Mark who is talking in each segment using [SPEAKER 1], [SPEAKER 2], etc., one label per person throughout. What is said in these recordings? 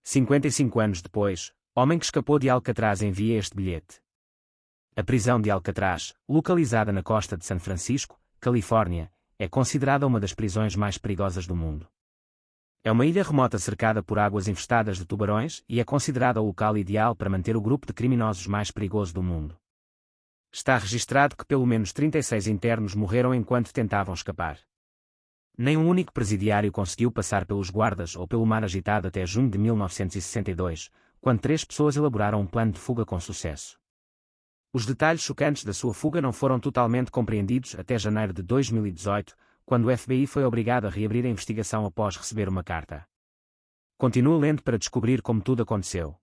[SPEAKER 1] 55 anos depois, homem que escapou de Alcatraz envia este bilhete. A prisão de Alcatraz, localizada na costa de São Francisco, Califórnia, é considerada uma das prisões mais perigosas do mundo. É uma ilha remota cercada por águas infestadas de tubarões e é considerada o local ideal para manter o grupo de criminosos mais perigoso do mundo. Está registrado que pelo menos 36 internos morreram enquanto tentavam escapar. Nem um único presidiário conseguiu passar pelos guardas ou pelo mar agitado até junho de 1962, quando 3 pessoas elaboraram um plano de fuga com sucesso. Os detalhes chocantes da sua fuga não foram totalmente compreendidos até janeiro de 2018, quando o FBI foi obrigado a reabrir a investigação após receber uma carta. Continua lento para descobrir como tudo aconteceu.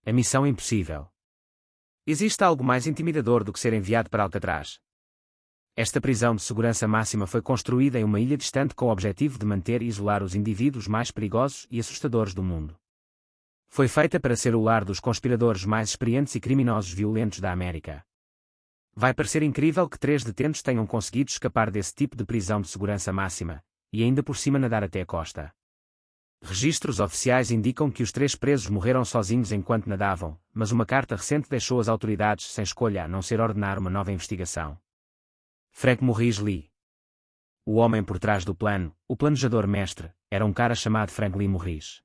[SPEAKER 1] A missão impossível. Existe algo mais intimidador do que ser enviado para Alcatraz? Esta prisão de segurança máxima foi construída em uma ilha distante com o objetivo de manter e isolar os indivíduos mais perigosos e assustadores do mundo. Foi feita para ser o lar dos conspiradores mais experientes e criminosos violentos da América. Vai parecer incrível que 3 detentos tenham conseguido escapar desse tipo de prisão de segurança máxima, e ainda por cima nadar até a costa. Registros oficiais indicam que os 3 presos morreram sozinhos enquanto nadavam, mas uma carta recente deixou as autoridades sem escolha a não ser ordenar uma nova investigação. Frank Morris Lee. O homem por trás do plano, o planejador mestre, era um cara chamado Frank Lee Morris.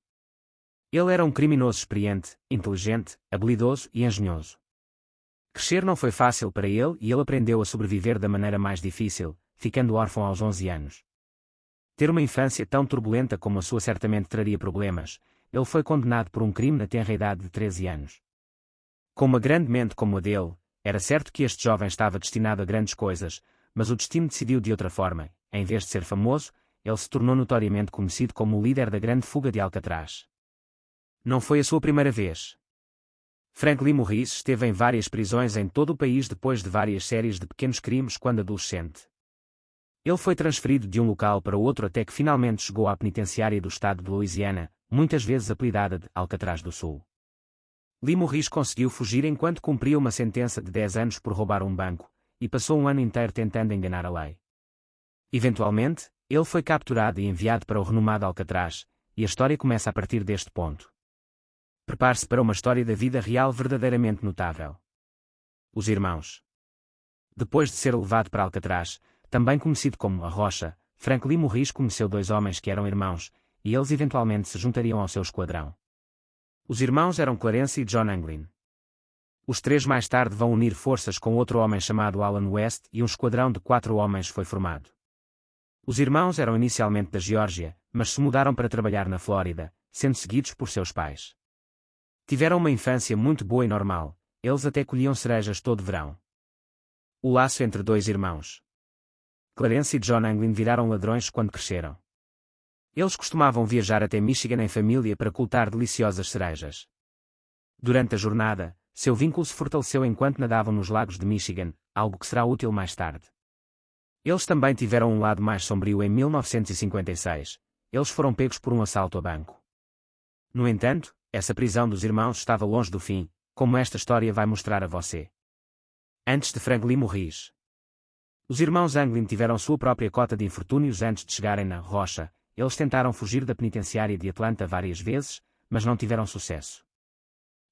[SPEAKER 1] Ele era um criminoso experiente, inteligente, habilidoso e engenhoso. Crescer não foi fácil para ele e ele aprendeu a sobreviver da maneira mais difícil, ficando órfão aos 11 anos. Ter uma infância tão turbulenta como a sua certamente traria problemas. Ele foi condenado por um crime na tenra idade de 13 anos. Com uma grande mente como a dele, era certo que este jovem estava destinado a grandes coisas, mas o destino decidiu de outra forma. Em vez de ser famoso, ele se tornou notoriamente conhecido como o líder da grande fuga de Alcatraz. Não foi a sua primeira vez. Frank Lee Morris esteve em várias prisões em todo o país depois de várias séries de pequenos crimes quando adolescente. Ele foi transferido de um local para outro até que finalmente chegou à penitenciária do estado de Louisiana, muitas vezes apelidada de Alcatraz do Sul. Lee Morris conseguiu fugir enquanto cumpria uma sentença de 10 anos por roubar um banco, e passou um ano inteiro tentando enganar a lei. Eventualmente, ele foi capturado e enviado para o renomado Alcatraz, e a história começa a partir deste ponto. Prepare-se para uma história da vida real verdadeiramente notável. Os irmãos. Depois de ser levado para Alcatraz, também conhecido como a Rocha, Frank Lee Morris conheceu 2 homens que eram irmãos, e eles eventualmente se juntariam ao seu esquadrão. Os irmãos eram Clarence e John Anglin. Os 3 mais tarde vão unir forças com outro homem chamado Alan West e um esquadrão de 4 homens foi formado. Os irmãos eram inicialmente da Geórgia, mas se mudaram para trabalhar na Flórida, sendo seguidos por seus pais. Tiveram uma infância muito boa e normal, eles até colhiam cerejas todo verão. O laço entre 2 irmãos. Clarence e John Anglin viraram ladrões quando cresceram. Eles costumavam viajar até Michigan em família para coletar deliciosas cerejas. Durante a jornada, seu vínculo se fortaleceu enquanto nadavam nos lagos de Michigan, algo que será útil mais tarde. Eles também tiveram um lado mais sombrio em 1956. Eles foram pegos por um assalto a banco. No entanto, essa prisão dos irmãos estava longe do fim, como esta história vai mostrar a você. Antes de Frank Lee Morris. Os irmãos Anglin tiveram sua própria cota de infortúnios antes de chegarem na Rocha. Eles tentaram fugir da penitenciária de Atlanta várias vezes, mas não tiveram sucesso.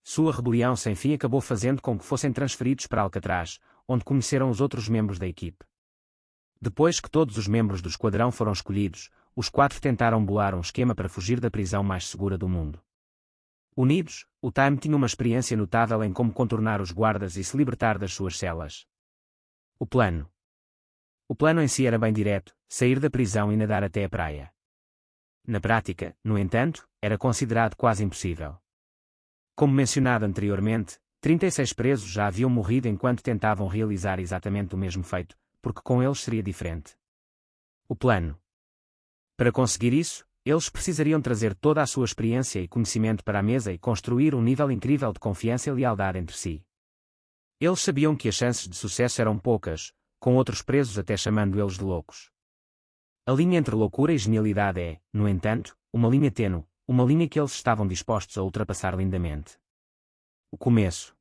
[SPEAKER 1] Sua rebelião sem fim acabou fazendo com que fossem transferidos para Alcatraz, onde conheceram os outros membros da equipe. Depois que todos os membros do esquadrão foram escolhidos, os 4 tentaram bolar um esquema para fugir da prisão mais segura do mundo. Unidos, o Time tinha uma experiência notável em como contornar os guardas e se libertar das suas celas. O plano. O plano em si era bem direto, sair da prisão e nadar até a praia. Na prática, no entanto, era considerado quase impossível. Como mencionado anteriormente, 36 presos já haviam morrido enquanto tentavam realizar exatamente o mesmo feito, porque com eles seria diferente. O plano. Para conseguir isso, eles precisariam trazer toda a sua experiência e conhecimento para a mesa e construir um nível incrível de confiança e lealdade entre si. Eles sabiam que as chances de sucesso eram poucas, com outros presos até chamando eles de loucos. A linha entre loucura e genialidade é, no entanto, uma linha tênue, uma linha que eles estavam dispostos a ultrapassar lindamente. O começo.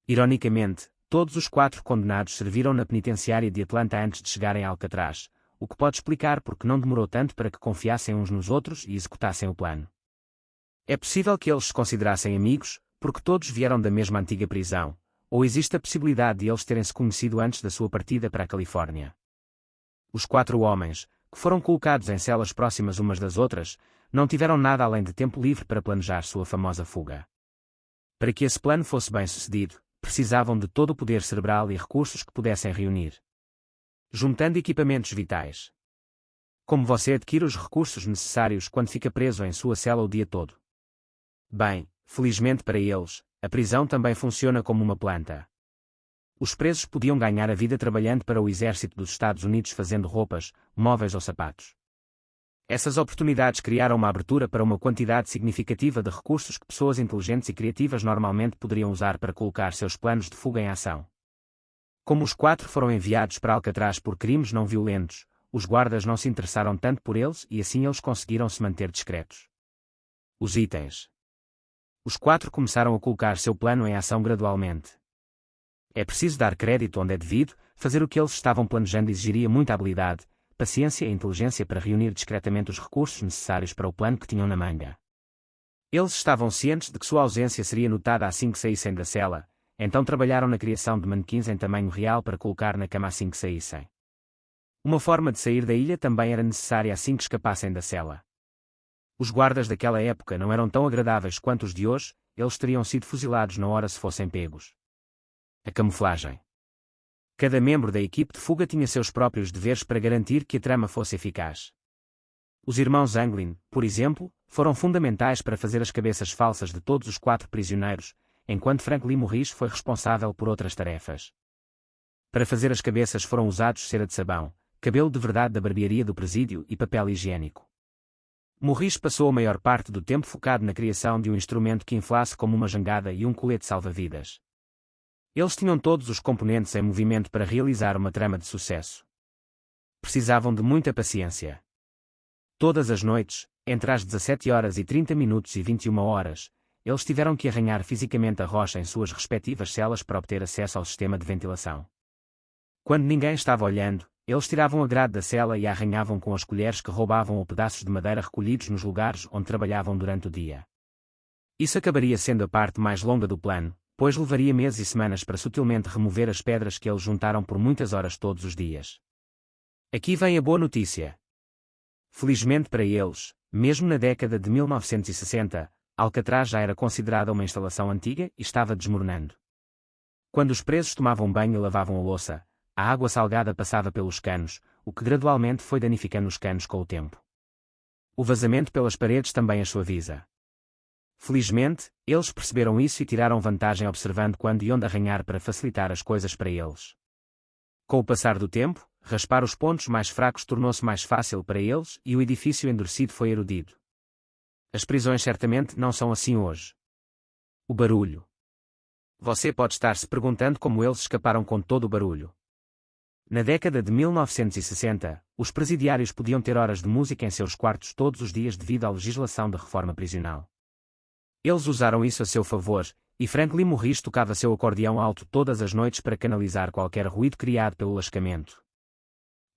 [SPEAKER 1] Ironicamente, todos os 4 condenados serviram na penitenciária de Atlanta antes de chegarem a Alcatraz, o que pode explicar porque não demorou tanto para que confiassem uns nos outros e executassem o plano. É possível que eles se considerassem amigos, porque todos vieram da mesma antiga prisão, ou existe a possibilidade de eles terem se conhecido antes da sua partida para a Califórnia. Os 4 homens, que foram colocados em celas próximas umas das outras, não tiveram nada além de tempo livre para planejar sua famosa fuga. Para que esse plano fosse bem-sucedido, precisavam de todo o poder cerebral e recursos que pudessem reunir. Juntando equipamentos vitais. Como você adquire os recursos necessários quando fica preso em sua cela o dia todo? Bem, felizmente para eles, a prisão também funciona como uma planta. Os presos podiam ganhar a vida trabalhando para o exército dos Estados Unidos fazendo roupas, móveis ou sapatos. Essas oportunidades criaram uma abertura para uma quantidade significativa de recursos que pessoas inteligentes e criativas normalmente poderiam usar para colocar seus planos de fuga em ação. Como os 4 foram enviados para Alcatraz por crimes não violentos, os guardas não se interessaram tanto por eles e assim eles conseguiram se manter discretos. Os itens. Os 4 começaram a colocar seu plano em ação gradualmente. É preciso dar crédito onde é devido, fazer o que eles estavam planejando exigiria muita habilidade, paciência e inteligência para reunir discretamente os recursos necessários para o plano que tinham na manga. Eles estavam cientes de que sua ausência seria notada assim que saíssem da cela, então trabalharam na criação de manequins em tamanho real para colocar na cama assim que saíssem. Uma forma de sair da ilha também era necessária assim que escapassem da cela. Os guardas daquela época não eram tão agradáveis quanto os de hoje, eles teriam sido fuzilados na hora se fossem pegos. A camuflagem. Cada membro da equipe de fuga tinha seus próprios deveres para garantir que a trama fosse eficaz. Os irmãos Anglin, por exemplo, foram fundamentais para fazer as cabeças falsas de todos os 4 prisioneiros, enquanto Franklin Morris foi responsável por outras tarefas. Para fazer as cabeças foram usados cera de sabão, cabelo de verdade da barbearia do presídio e papel higiênico. Morris passou a maior parte do tempo focado na criação de um instrumento que inflasse como uma jangada e um colete salva-vidas. Eles tinham todos os componentes em movimento para realizar uma trama de sucesso. Precisavam de muita paciência. Todas as noites, entre as 17h30 e 21h, eles tiveram que arranhar fisicamente a rocha em suas respectivas celas para obter acesso ao sistema de ventilação. Quando ninguém estava olhando, eles tiravam a grade da cela e a arranhavam com as colheres que roubavam ou pedaços de madeira recolhidos nos lugares onde trabalhavam durante o dia. Isso acabaria sendo a parte mais longa do plano, pois levaria meses e semanas para sutilmente remover as pedras que eles juntaram por muitas horas todos os dias. Aqui vem a boa notícia. Felizmente para eles, mesmo na década de 1960, Alcatraz já era considerada uma instalação antiga e estava desmoronando. Quando os presos tomavam banho e lavavam a louça, a água salgada passava pelos canos, o que gradualmente foi danificando os canos com o tempo. O vazamento pelas paredes também as suaviza. Felizmente, eles perceberam isso e tiraram vantagem observando quando e onde arranhar para facilitar as coisas para eles. Com o passar do tempo, raspar os pontos mais fracos tornou-se mais fácil para eles e o edifício endurecido foi erudido. As prisões certamente não são assim hoje. O barulho. Você pode estar se perguntando como eles escaparam com todo o barulho. Na década de 1960, os presidiários podiam ter horas de música em seus quartos todos os dias devido à legislação da reforma prisional. Eles usaram isso a seu favor, e Franklin Morris tocava seu acordeão alto todas as noites para canalizar qualquer ruído criado pelo lascamento.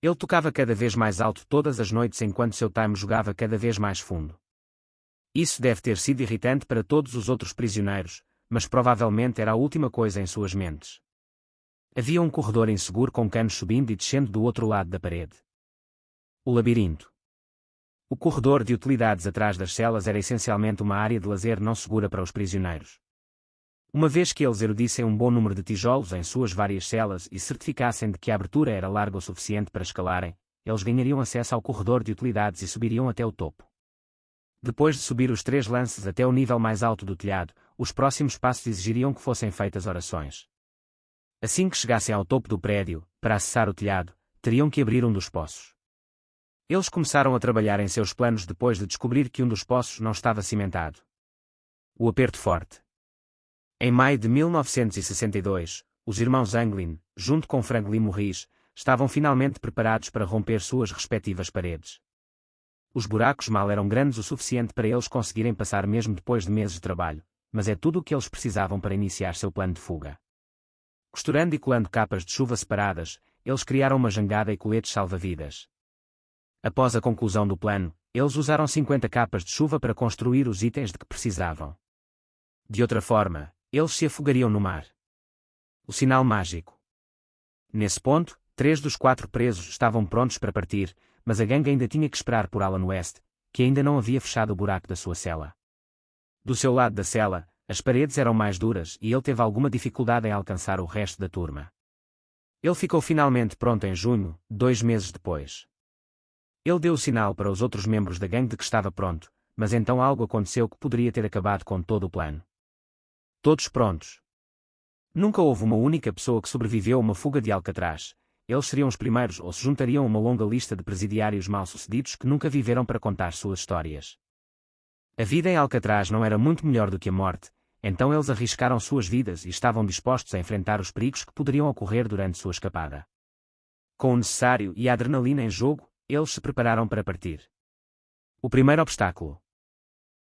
[SPEAKER 1] Ele tocava cada vez mais alto todas as noites enquanto seu time jogava cada vez mais fundo. Isso deve ter sido irritante para todos os outros prisioneiros, mas provavelmente era a última coisa em suas mentes. Havia um corredor inseguro com canos subindo e descendo do outro lado da parede. O labirinto. O corredor de utilidades atrás das celas era essencialmente uma área de lazer não segura para os prisioneiros. Uma vez que eles erudissem um bom número de tijolos em suas várias celas e certificassem de que a abertura era larga o suficiente para escalarem, eles ganhariam acesso ao corredor de utilidades e subiriam até o topo. Depois de subir os 3 lances até o nível mais alto do telhado, os próximos passos exigiriam que fossem feitas orações. Assim que chegassem ao topo do prédio, para acessar o telhado, teriam que abrir um dos poços. Eles começaram a trabalhar em seus planos depois de descobrir que um dos poços não estava cimentado. O aperto forte. Em maio de 1962, os irmãos Anglin, junto com Franklin Morris, estavam finalmente preparados para romper suas respectivas paredes. Os buracos mal eram grandes o suficiente para eles conseguirem passar mesmo depois de meses de trabalho, mas é tudo o que eles precisavam para iniciar seu plano de fuga. Costurando e colando capas de chuva separadas, eles criaram uma jangada e coletes salva-vidas. Após a conclusão do plano, eles usaram 50 capas de chuva para construir os itens de que precisavam. De outra forma, eles se afogariam no mar. O sinal mágico. Nesse ponto, 3 dos 4 presos estavam prontos para partir, mas a gangue ainda tinha que esperar por Alan West, que ainda não havia fechado o buraco da sua cela. Do seu lado da cela, as paredes eram mais duras e ele teve alguma dificuldade em alcançar o resto da turma. Ele ficou finalmente pronto em junho, 2 meses depois. Ele deu o sinal para os outros membros da gangue de que estava pronto, mas então algo aconteceu que poderia ter acabado com todo o plano. Todos prontos. Nunca houve uma única pessoa que sobreviveu a uma fuga de Alcatraz. Eles seriam os primeiros ou se juntariam a uma longa lista de presidiários mal-sucedidos que nunca viveram para contar suas histórias. A vida em Alcatraz não era muito melhor do que a morte, então eles arriscaram suas vidas e estavam dispostos a enfrentar os perigos que poderiam ocorrer durante sua escapada. Com o necessário e a adrenalina em jogo, eles se prepararam para partir. O primeiro obstáculo.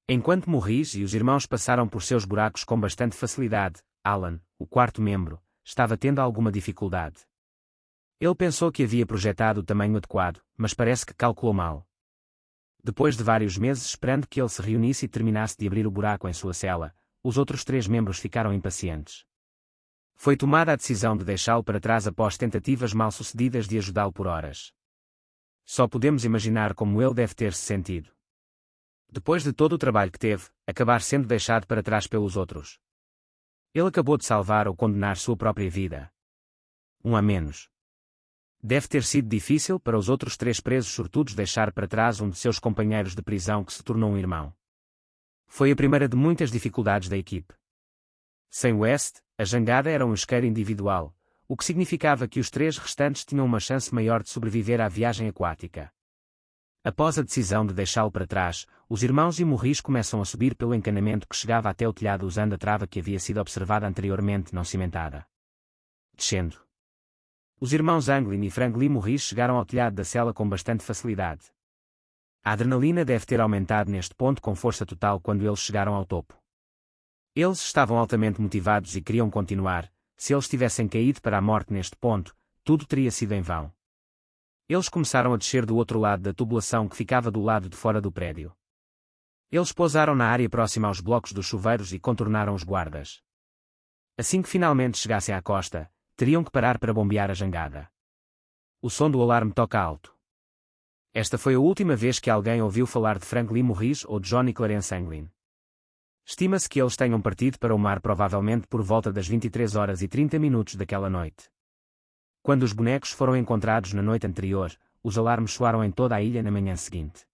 [SPEAKER 1] Enquanto Maurice e os irmãos passaram por seus buracos com bastante facilidade, Alan, o quarto membro, estava tendo alguma dificuldade. Ele pensou que havia projetado o tamanho adequado, mas parece que calculou mal. Depois de vários meses esperando que ele se reunisse e terminasse de abrir o buraco em sua cela, os outros 3 membros ficaram impacientes. Foi tomada a decisão de deixá-lo para trás após tentativas mal-sucedidas de ajudá-lo por horas. Só podemos imaginar como ele deve ter se sentido. Depois de todo o trabalho que teve, acabar sendo deixado para trás pelos outros. Ele acabou de salvar ou condenar sua própria vida. Um a menos. Deve ter sido difícil para os outros 3 presos sortudos deixar para trás um de seus companheiros de prisão que se tornou um irmão. Foi a primeira de muitas dificuldades da equipe. Sem West, a jangada era um isqueiro individual, o que significava que os 3 restantes tinham uma chance maior de sobreviver à viagem aquática. Após a decisão de deixá-lo para trás, os irmãos e Maurice começam a subir pelo encanamento que chegava até o telhado usando a trava que havia sido observada anteriormente não cimentada. Descendo. Os irmãos Anglin e Franklin Maurice chegaram ao telhado da cela com bastante facilidade. A adrenalina deve ter aumentado neste ponto com força total quando eles chegaram ao topo. Eles estavam altamente motivados e queriam continuar. Se eles tivessem caído para a morte neste ponto, tudo teria sido em vão. Eles começaram a descer do outro lado da tubulação que ficava do lado de fora do prédio. Eles pousaram na área próxima aos blocos dos chuveiros e contornaram os guardas. Assim que finalmente chegassem à costa, teriam que parar para bombear a jangada. O som do alarme toca alto. Esta foi a última vez que alguém ouviu falar de Franklin Maurice ou de Johnny Clarence Anglin. Estima-se que eles tenham partido para o mar provavelmente por volta das 23h30 daquela noite. Quando os bonecos foram encontrados na noite anterior, os alarmes soaram em toda a ilha na manhã seguinte.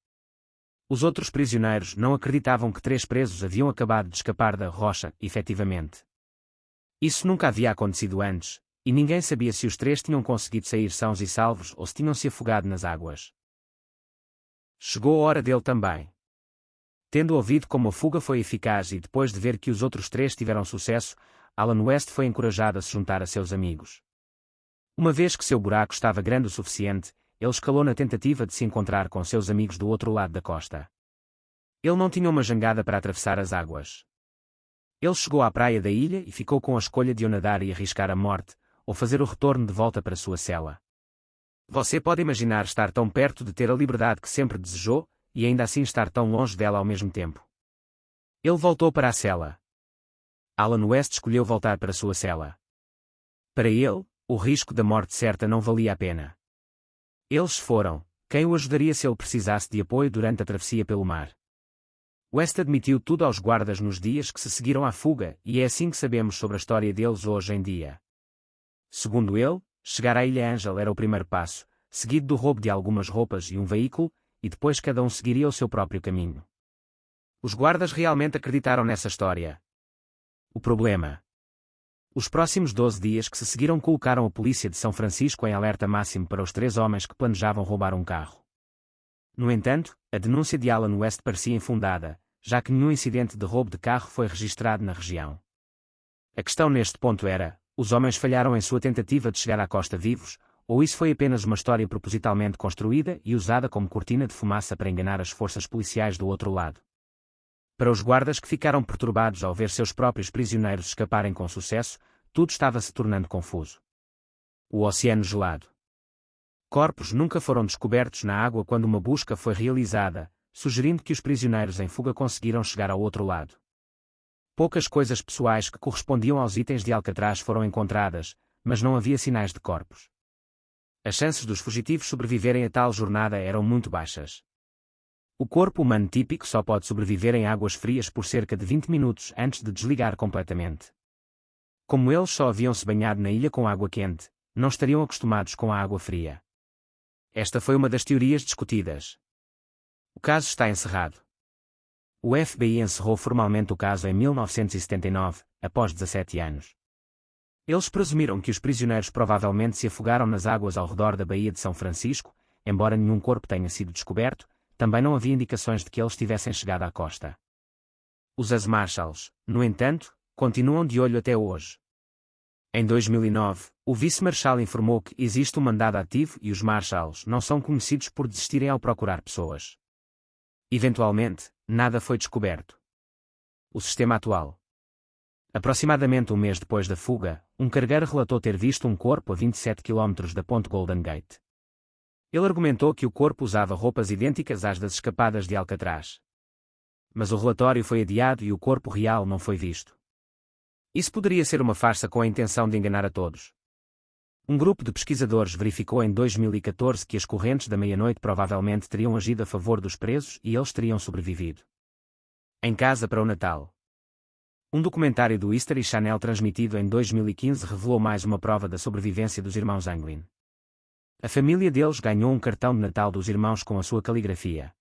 [SPEAKER 1] Os outros prisioneiros não acreditavam que 3 presos haviam acabado de escapar da rocha, efetivamente. Isso nunca havia acontecido antes, e ninguém sabia se os 3 tinham conseguido sair sãos e salvos ou se tinham se afogado nas águas. Chegou a hora dele também. Tendo ouvido como a fuga foi eficaz e depois de ver que os outros 3 tiveram sucesso, Alan West foi encorajado a se juntar a seus amigos. Uma vez que seu buraco estava grande o suficiente, ele escalou na tentativa de se encontrar com seus amigos do outro lado da costa. Ele não tinha uma jangada para atravessar as águas. Ele chegou à praia da ilha e ficou com a escolha de ou nadar e arriscar a morte, ou fazer o retorno de volta para sua cela. Você pode imaginar estar tão perto de ter a liberdade que sempre desejou, e ainda assim estar tão longe dela ao mesmo tempo. Ele voltou para a cela. Alan West escolheu voltar para sua cela. Para ele, o risco da morte certa não valia a pena. Eles foram, quem o ajudaria se ele precisasse de apoio durante a travessia pelo mar. West admitiu tudo aos guardas nos dias que se seguiram à fuga e é assim que sabemos sobre a história deles hoje em dia. Segundo ele, chegar à Ilha Angel era o primeiro passo, seguido do roubo de algumas roupas e um veículo, e depois cada um seguiria o seu próprio caminho. Os guardas realmente acreditaram nessa história. O problema. Os próximos 12 dias que se seguiram colocaram a polícia de São Francisco em alerta máximo para os 3 homens que planejavam roubar um carro. No entanto, a denúncia de Alan West parecia infundada, já que nenhum incidente de roubo de carro foi registrado na região. A questão neste ponto era, os homens falharam em sua tentativa de chegar à costa vivos, ou isso foi apenas uma história propositalmente construída e usada como cortina de fumaça para enganar as forças policiais do outro lado. Para os guardas que ficaram perturbados ao ver seus próprios prisioneiros escaparem com sucesso, tudo estava se tornando confuso. O oceano gelado. Corpos nunca foram descobertos na água quando uma busca foi realizada, sugerindo que os prisioneiros em fuga conseguiram chegar ao outro lado. Poucas coisas pessoais que correspondiam aos itens de Alcatraz foram encontradas, mas não havia sinais de corpos. As chances dos fugitivos sobreviverem a tal jornada eram muito baixas. O corpo humano típico só pode sobreviver em águas frias por cerca de 20 minutos antes de desligar completamente. Como eles só haviam se banhado na ilha com água quente, não estariam acostumados com a água fria. Esta foi uma das teorias discutidas. O caso está encerrado. O FBI encerrou formalmente o caso em 1979, após 17 anos. Eles presumiram que os prisioneiros provavelmente se afogaram nas águas ao redor da Baía de São Francisco, embora nenhum corpo tenha sido descoberto, também não havia indicações de que eles tivessem chegado à costa. Os US Marshals, no entanto, continuam de olho até hoje. Em 2009, o vice-marshal informou que existe um mandado ativo e os Marshals não são conhecidos por desistirem ao procurar pessoas. Eventualmente, nada foi descoberto. O sistema atual. Aproximadamente um mês depois da fuga, um cargueiro relatou ter visto um corpo a 27 km da ponte Golden Gate. Ele argumentou que o corpo usava roupas idênticas às das escapadas de Alcatraz. Mas o relatório foi adiado e o corpo real não foi visto. Isso poderia ser uma farsa com a intenção de enganar a todos. Um grupo de pesquisadores verificou em 2014 que as correntes da meia-noite provavelmente teriam agido a favor dos presos e eles teriam sobrevivido. Em casa para o Natal. Um documentário do History Channel transmitido em 2015 revelou mais uma prova da sobrevivência dos irmãos Anglin. A família deles ganhou um cartão de Natal dos irmãos com a sua caligrafia.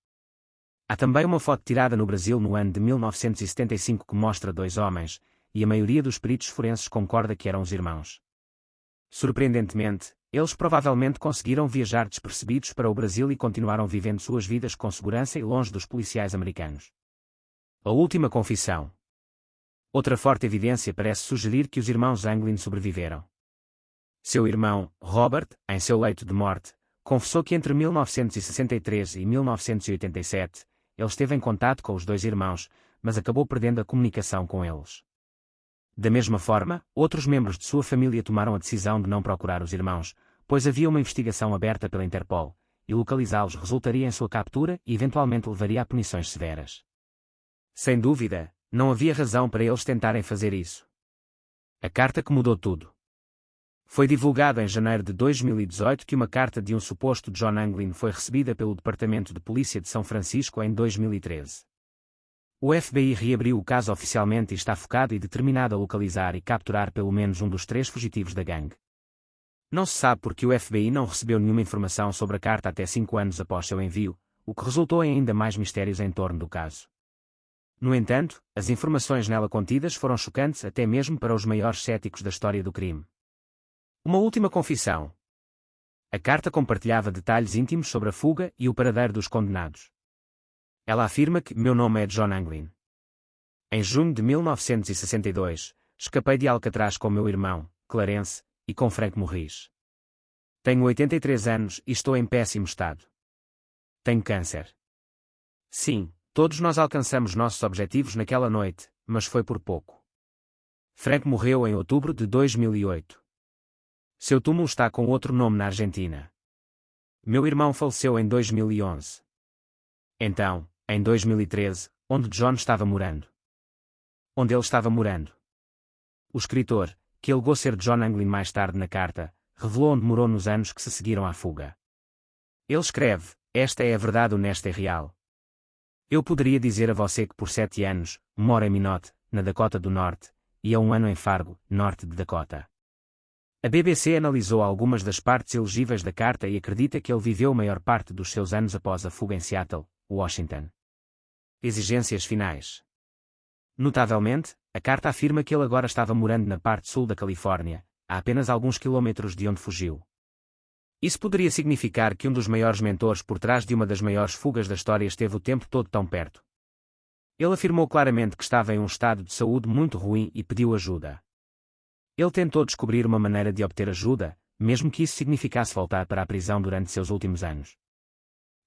[SPEAKER 1] Há também uma foto tirada no Brasil no ano de 1975 que mostra dois homens, e a maioria dos peritos forenses concorda que eram os irmãos. Surpreendentemente, eles provavelmente conseguiram viajar despercebidos para o Brasil e continuaram vivendo suas vidas com segurança e longe dos policiais americanos. A última confissão. Outra forte evidência parece sugerir que os irmãos Anglin sobreviveram. Seu irmão, Robert, em seu leito de morte, confessou que entre 1963 e 1987, ele esteve em contato com os dois irmãos, mas acabou perdendo a comunicação com eles. Da mesma forma, outros membros de sua família tomaram a decisão de não procurar os irmãos, pois havia uma investigação aberta pela Interpol, e localizá-los resultaria em sua captura e eventualmente levaria a punições severas. Sem dúvida, não havia razão para eles tentarem fazer isso. A carta que mudou tudo. Foi divulgado em janeiro de 2018 que uma carta de um suposto John Anglin foi recebida pelo Departamento de Polícia de São Francisco em 2013. O FBI reabriu o caso oficialmente e está focado e determinado a localizar e capturar pelo menos um dos 3 fugitivos da gangue. Não se sabe porque o FBI não recebeu nenhuma informação sobre a carta até 5 anos após seu envio, o que resultou em ainda mais mistérios em torno do caso. No entanto, as informações nela contidas foram chocantes até mesmo para os maiores céticos da história do crime. Uma última confissão. A carta compartilhava detalhes íntimos sobre a fuga e o paradeiro dos condenados. Ela afirma que meu nome é John Anglin. Em junho de 1962, escapei de Alcatraz com meu irmão, Clarence, e com Frank Morris. Tenho 83 anos e estou em péssimo estado. Tenho câncer. Sim, todos nós alcançamos nossos objetivos naquela noite, mas foi por pouco. Frank morreu em outubro de 2008. Seu túmulo está com outro nome na Argentina. Meu irmão faleceu em 2011. Então, em 2013, onde John estava morando? Onde ele estava morando? O escritor, que alegou ser John Anglin mais tarde na carta, revelou onde morou nos anos que se seguiram à fuga. Ele escreve: esta é a verdade honesta e real. Eu poderia dizer a você que por 7 anos, moro em Minot, na Dakota do Norte, e há 1 ano em Fargo, norte de Dakota. A BBC analisou algumas das partes elegíveis da carta e acredita que ele viveu a maior parte dos seus anos após a fuga em Seattle, Washington. Exigências finais. Notavelmente, a carta afirma que ele agora estava morando na parte sul da Califórnia, a apenas alguns quilômetros de onde fugiu. Isso poderia significar que um dos maiores mentores por trás de uma das maiores fugas da história esteve o tempo todo tão perto. Ele afirmou claramente que estava em um estado de saúde muito ruim e pediu ajuda. Ele tentou descobrir uma maneira de obter ajuda, mesmo que isso significasse voltar para a prisão durante seus últimos anos.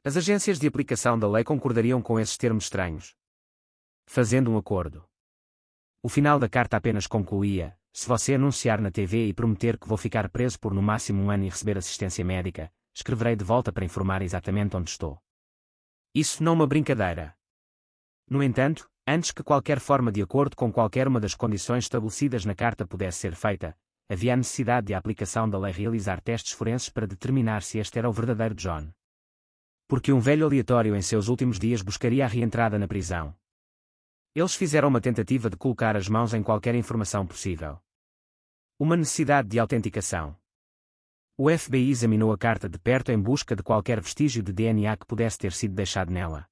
[SPEAKER 1] As agências de aplicação da lei concordariam com esses termos estranhos. Fazendo um acordo. O final da carta apenas concluía: se você anunciar na TV e prometer que vou ficar preso por no máximo 1 ano e receber assistência médica, escreverei de volta para informar exatamente onde estou. Isso não é uma brincadeira. No entanto, antes que qualquer forma de acordo com qualquer uma das condições estabelecidas na carta pudesse ser feita, havia a necessidade de a aplicação da lei realizar testes forenses para determinar se este era o verdadeiro John. Porque um velho aleatório em seus últimos dias buscaria a reentrada na prisão. Eles fizeram uma tentativa de colocar as mãos em qualquer informação possível. Uma necessidade de autenticação. O FBI examinou a carta de perto em busca de qualquer vestígio de DNA que pudesse ter sido deixado nela.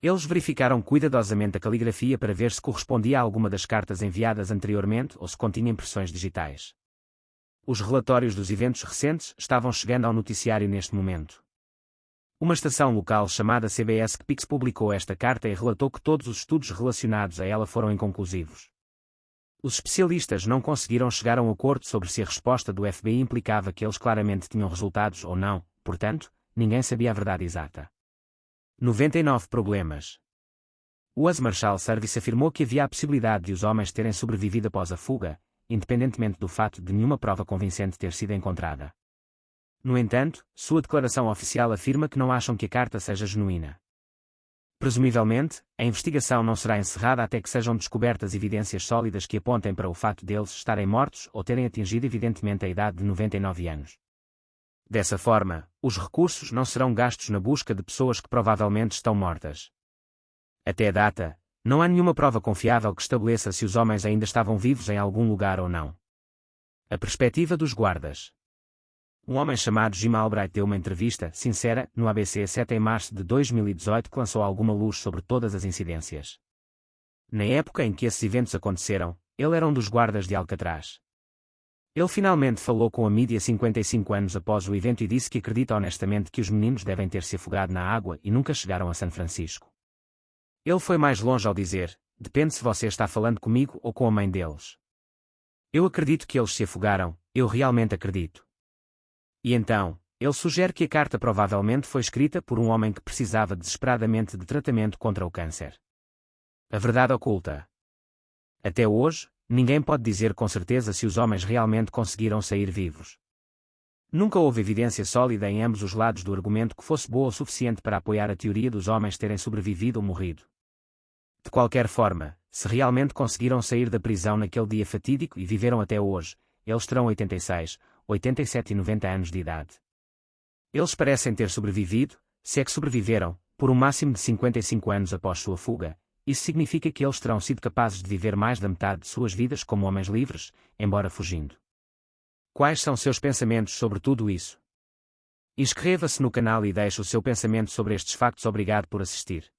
[SPEAKER 1] Eles verificaram cuidadosamente a caligrafia para ver se correspondia a alguma das cartas enviadas anteriormente ou se continha impressões digitais. Os relatórios dos eventos recentes estavam chegando ao noticiário neste momento. Uma estação local chamada CBS Pix publicou esta carta e relatou que todos os estudos relacionados a ela foram inconclusivos. Os especialistas não conseguiram chegar a um acordo sobre se a resposta do FBI implicava que eles claramente tinham resultados ou não, portanto, ninguém sabia a verdade exata. 99 problemas. O US Marshal Service afirmou que havia a possibilidade de os homens terem sobrevivido após a fuga, independentemente do fato de nenhuma prova convincente ter sido encontrada. No entanto, sua declaração oficial afirma que não acham que a carta seja genuína. Presumivelmente, a investigação não será encerrada até que sejam descobertas evidências sólidas que apontem para o fato deles estarem mortos ou terem atingido evidentemente a idade de 99 anos. Dessa forma, os recursos não serão gastos na busca de pessoas que provavelmente estão mortas. Até a data, não há nenhuma prova confiável que estabeleça se os homens ainda estavam vivos em algum lugar ou não. A perspectiva dos guardas. Um homem chamado Jim Albright deu uma entrevista sincera no ABC 7 em março de 2018 que lançou alguma luz sobre todas as incidências. Na época em que esses eventos aconteceram, ele era um dos guardas de Alcatraz. Ele finalmente falou com a mídia 55 anos após o evento e disse que acredita honestamente que os meninos devem ter se afogado na água e nunca chegaram a São Francisco. Ele foi mais longe ao dizer: depende se você está falando comigo ou com a mãe deles. Eu acredito que eles se afogaram, eu realmente acredito. E então, ele sugere que a carta provavelmente foi escrita por um homem que precisava desesperadamente de tratamento contra o câncer. A verdade oculta. Até hoje, ninguém pode dizer com certeza se os homens realmente conseguiram sair vivos. Nunca houve evidência sólida em ambos os lados do argumento que fosse boa o suficiente para apoiar a teoria dos homens terem sobrevivido ou morrido. De qualquer forma, se realmente conseguiram sair da prisão naquele dia fatídico e viveram até hoje, eles terão 86, 87 e 90 anos de idade. Eles parecem ter sobrevivido, se é que sobreviveram, por um máximo de 55 anos após sua fuga. Isso significa que eles terão sido capazes de viver mais da metade de suas vidas como homens livres, embora fugindo. Quais são seus pensamentos sobre tudo isso? Inscreva-se no canal e deixe o seu pensamento sobre estes factos. Obrigado por assistir.